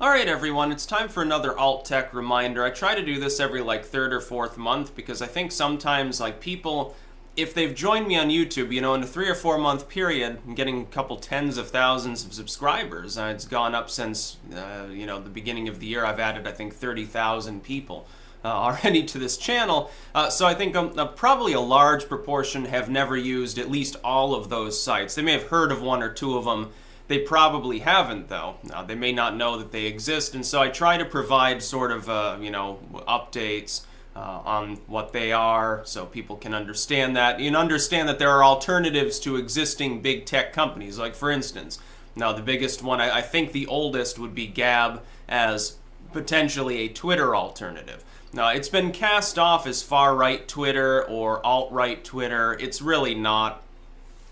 Alright everyone, it's time for another alt tech reminder. I try to do this every third or fourth month because I think sometimes people, if they've joined me on YouTube, in a 3 or 4 month period, I'm getting a couple tens of thousands of subscribers. It's gone up since, the beginning of the year. I've added, I think, 30,000 people already to this channel. So I think probably a large proportion have never used at least all of those sites. They may have heard of one or two of them. They probably haven't, though. They may not know that they exist, and so I try to provide sort of, updates on what they are so people can understand that. And understand that there are alternatives to existing big tech companies. Like, for instance, now the biggest one, I think the oldest would be Gab as potentially a Twitter alternative. Now, it's been cast off as far-right Twitter or alt-right Twitter. It's really not.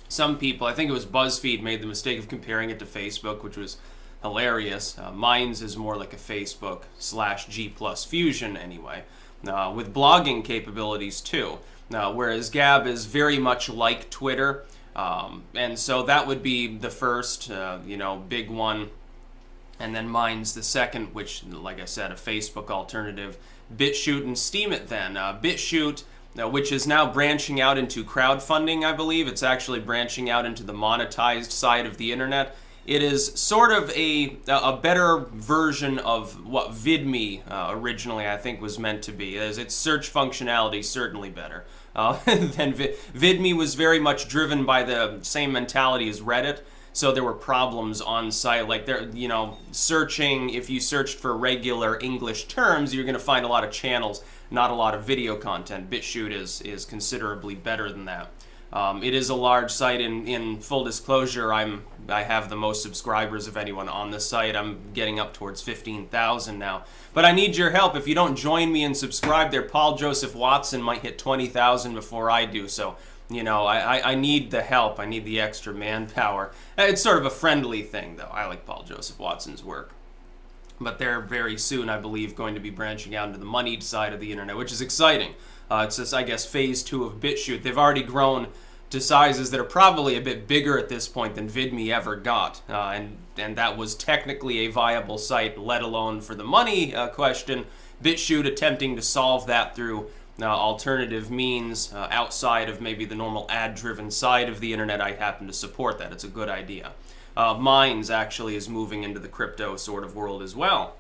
Some people, I think it was BuzzFeed, made the mistake of comparing it to Facebook, which was hilarious. Minds is more like a Facebook / G+ Fusion anyway, with blogging capabilities too. Whereas Gab is very much like Twitter, and so that would be the first, big one. And then Minds the second, which, like I said, a Facebook alternative. Bitchute and Steemit then. Bitchute, which is now branching out into crowdfunding, I believe. It's actually branching out into the monetized side of the internet. It is sort of a better version of what VidMe originally, I think, was meant to be. As its search functionality certainly better than VidMe was very much driven by the same mentality as Reddit. So there were problems on site, like searching. If you searched for regular English terms, you're going to find a lot of channels, not a lot of video content. Bitchute is considerably better than that. It is a large site. In full disclosure, I have the most subscribers of anyone on the site. I'm getting up towards 15,000 now. But I need your help. If you don't join me and subscribe there, Paul Joseph Watson might hit 20,000 before I do. So, I need the help. I need the extra manpower. It's sort of a friendly thing, though. I like Paul Joseph Watson's work. But they're very soon, I believe, going to be branching out into the moneyed side of the internet, which is exciting. It's just, I guess, phase 2 of Bitchute. They've already grown to sizes that are probably a bit bigger at this point than VidMe ever got. And that was technically a viable site, let alone for the money question. Bitchute attempting to solve that through alternative means outside of maybe the normal ad-driven side of the internet. I happen to support that. It's a good idea. Minds actually is moving into the crypto sort of world as well.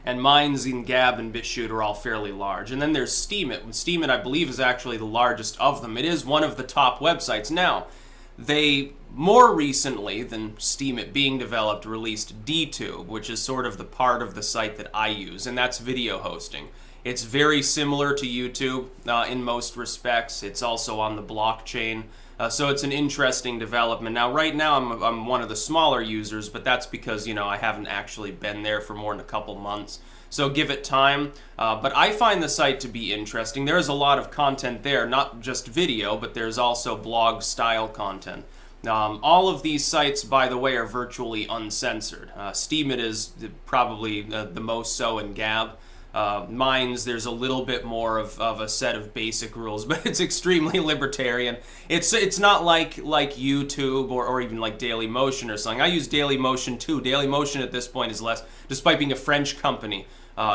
And Minds and Gab and Bitchute are all fairly large. And then there's Steemit. Steemit, I believe, is actually the largest of them. It is one of the top websites. Now, they, more recently than Steemit being developed, released DTube, which is sort of the part of the site that I use, and that's video hosting. It's very similar to YouTube in most respects. It's also on the blockchain. So it's an interesting development. Now, right now, I'm one of the smaller users, but that's because, I haven't actually been there for more than a couple months. So give it time. But I find the site to be interesting. There's a lot of content there, not just video, but there's also blog-style content. All of these sites, by the way, are virtually uncensored. Steemit is probably the most so in Gab. Minds, there's a little bit more of a set of basic rules, but it's extremely libertarian. It's not like YouTube or even like Dailymotion or something. I use Dailymotion too. Dailymotion at this point is less, despite being a French company,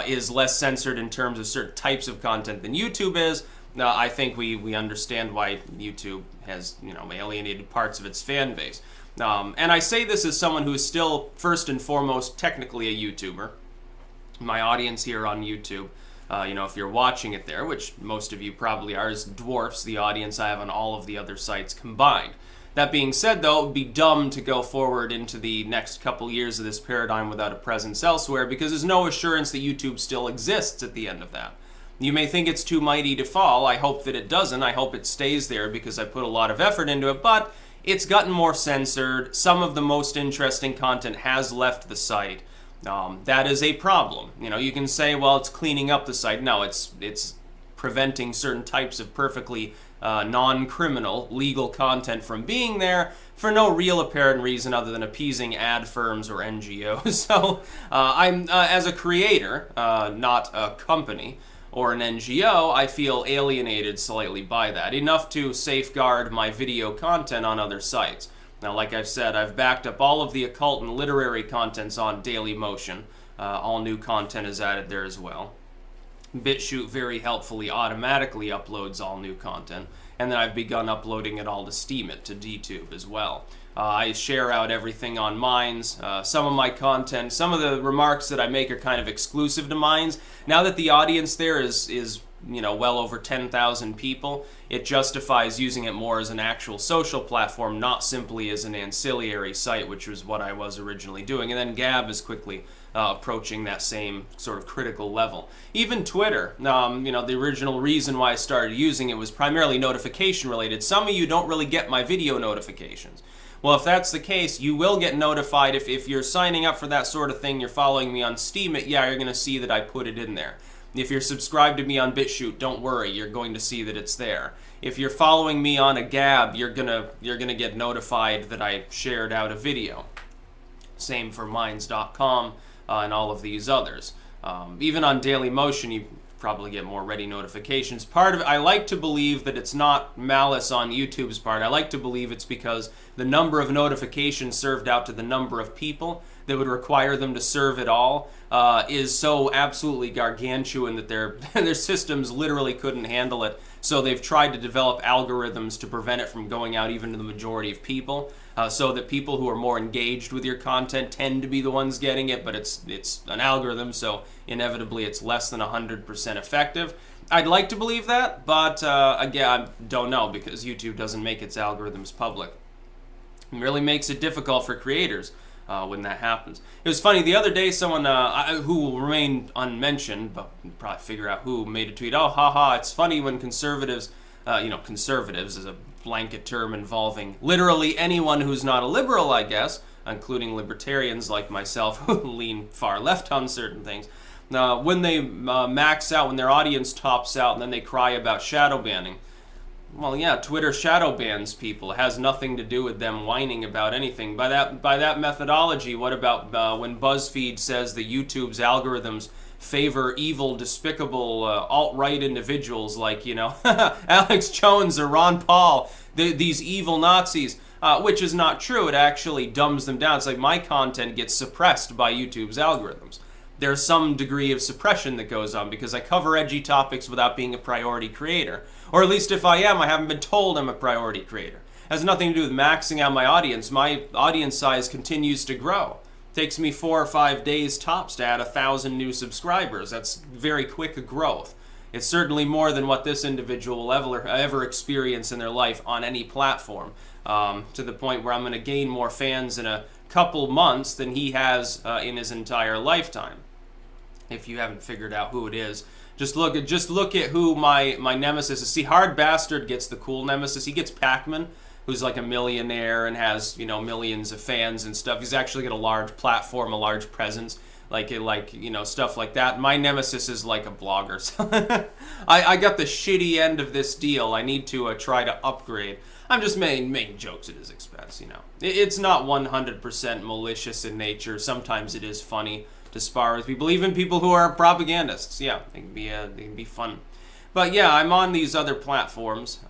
is less censored in terms of certain types of content than YouTube is. I think we understand why YouTube has alienated parts of its fan base. And I say this as someone who is still first and foremost technically a YouTuber. My audience here on YouTube, if you're watching it there, which most of you probably are, is dwarfs the audience I have on all of the other sites combined. That being said, though, it would be dumb to go forward into the next couple years of this paradigm without a presence elsewhere, because there's no assurance that YouTube still exists at the end of that. You may think it's too mighty to fall. I hope that it doesn't. I hope it stays there because I put a lot of effort into it, but it's gotten more censored. Some of the most interesting content has left the site. That is a problem. You can say, well, it's cleaning up the site. No, it's preventing certain types of perfectly non-criminal legal content from being there for no real apparent reason other than appeasing ad firms or NGOs. So I'm, as a creator, not a company or an NGO, I feel alienated slightly by that, enough to safeguard my video content on other sites. Now, like I've said, I've backed up all of the occult and literary contents on Dailymotion. All new content is added there as well. Bitchute very helpfully automatically uploads all new content, and then I've begun uploading it all to Steemit, to DTube as well. I share out everything on Minds. Some of my content, some of the remarks that I make are kind of exclusive to Minds. Now that the audience there is well over 10,000 people, it justifies using it more as an actual social platform, not simply as an ancillary site, which was what I was originally doing. And then Gab is quickly approaching that same sort of critical level. Even Twitter, the original reason why I started using it was primarily notification related. Some of you don't really get my video notifications. Well, if that's the case, you will get notified if you're signing up for that sort of thing, you're following me on Steemit, yeah, you're going to see that I put it in there. If you're subscribed to me on Bitchute, don't worry, you're going to see that it's there. If you're following me on a Gab, you're gonna get notified that I shared out a video. Same for Minds.com and all of these others. Even on Dailymotion, you probably get more ready notifications. Part of it, I like to believe that it's not malice on YouTube's part. I like to believe it's because the number of notifications served out to the number of people that would require them to serve it all is so absolutely gargantuan that their systems literally couldn't handle it. So they've tried to develop algorithms to prevent it from going out even to the majority of people, so that people who are more engaged with your content tend to be the ones getting it, but it's an algorithm, so inevitably it's less than 100% effective. I'd like to believe that, but again, I don't know, because YouTube doesn't make its algorithms public. It really makes it difficult for creators when that happens. It was funny, the other day someone who will remain unmentioned, but you can probably figure out who, made a tweet, oh, haha, it's funny when conservatives, conservatives is a blanket term involving literally anyone who's not a liberal, I guess, including libertarians like myself who lean far left on certain things. When they max out, when their audience tops out, and then they cry about shadow banning. Well, yeah, Twitter shadow bans people. It has nothing to do with them whining about anything. By that methodology, what about when BuzzFeed says that YouTube's algorithms favor evil, despicable, alt-right individuals like, Alex Jones or Ron Paul, these evil Nazis, which is not true. It actually dumbs them down. It's like my content gets suppressed by YouTube's algorithms. There's some degree of suppression that goes on because I cover edgy topics without being a priority creator. Or at least if I am, I haven't been told I'm a priority creator. It has nothing to do with maxing out my audience. My audience size continues to grow. It takes me 4 or 5 days tops to add 1,000 new subscribers. That's very quick growth. It's certainly more than what this individual will ever experience in their life on any platform, to the point where I'm going to gain more fans in a couple months than he has in his entire lifetime. If you haven't figured out who it is, just look at who my nemesis is. See, Hard Bastard gets the cool nemesis. He gets Pac-Man, who's like a millionaire and has millions of fans and stuff. He's actually got a large platform, a large presence, like stuff like that. My nemesis is like a blogger. So I got the shitty end of this deal. I need to try to upgrade. I'm just making jokes at his expense. It's not 100% malicious in nature. Sometimes it is funny to spar with people, even people who are propagandists. Yeah, they can be fun. But yeah, I'm on these other platforms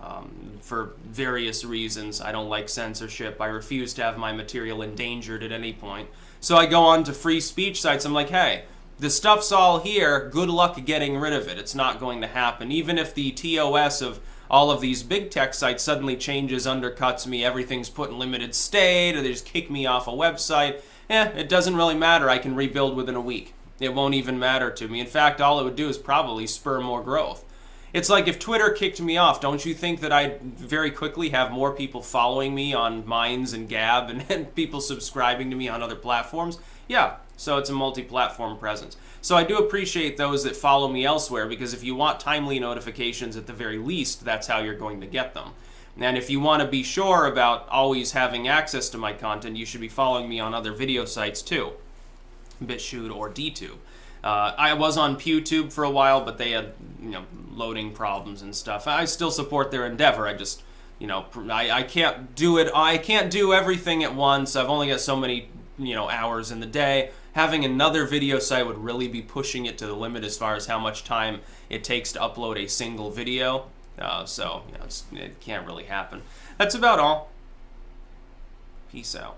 for various reasons. I don't like censorship. I refuse to have my material endangered at any point. So I go on to free speech sites. I'm like, hey, the stuff's all here. Good luck getting rid of it. It's not going to happen. Even if the TOS of all of these big tech sites suddenly changes, undercuts me, everything's put in limited state, or they just kick me off a website, it doesn't really matter. I can rebuild within a week. It won't even matter to me. In fact, all it would do is probably spur more growth. It's like if Twitter kicked me off, don't you think that I'd very quickly have more people following me on Minds and Gab and people subscribing to me on other platforms? Yeah, so it's a multi-platform presence. So I do appreciate those that follow me elsewhere, because if you want timely notifications at the very least, that's how you're going to get them. And if you want to be sure about always having access to my content, you should be following me on other video sites too, Bitchute or DTube. I was on PewTube for a while, but they had loading problems and stuff. I still support their endeavor. I just I can't do it. I can't do everything at once. I've only got so many hours in the day. Having another video site would really be pushing it to the limit as far as how much time it takes to upload a single video. So it can't really happen. That's about all. Peace out.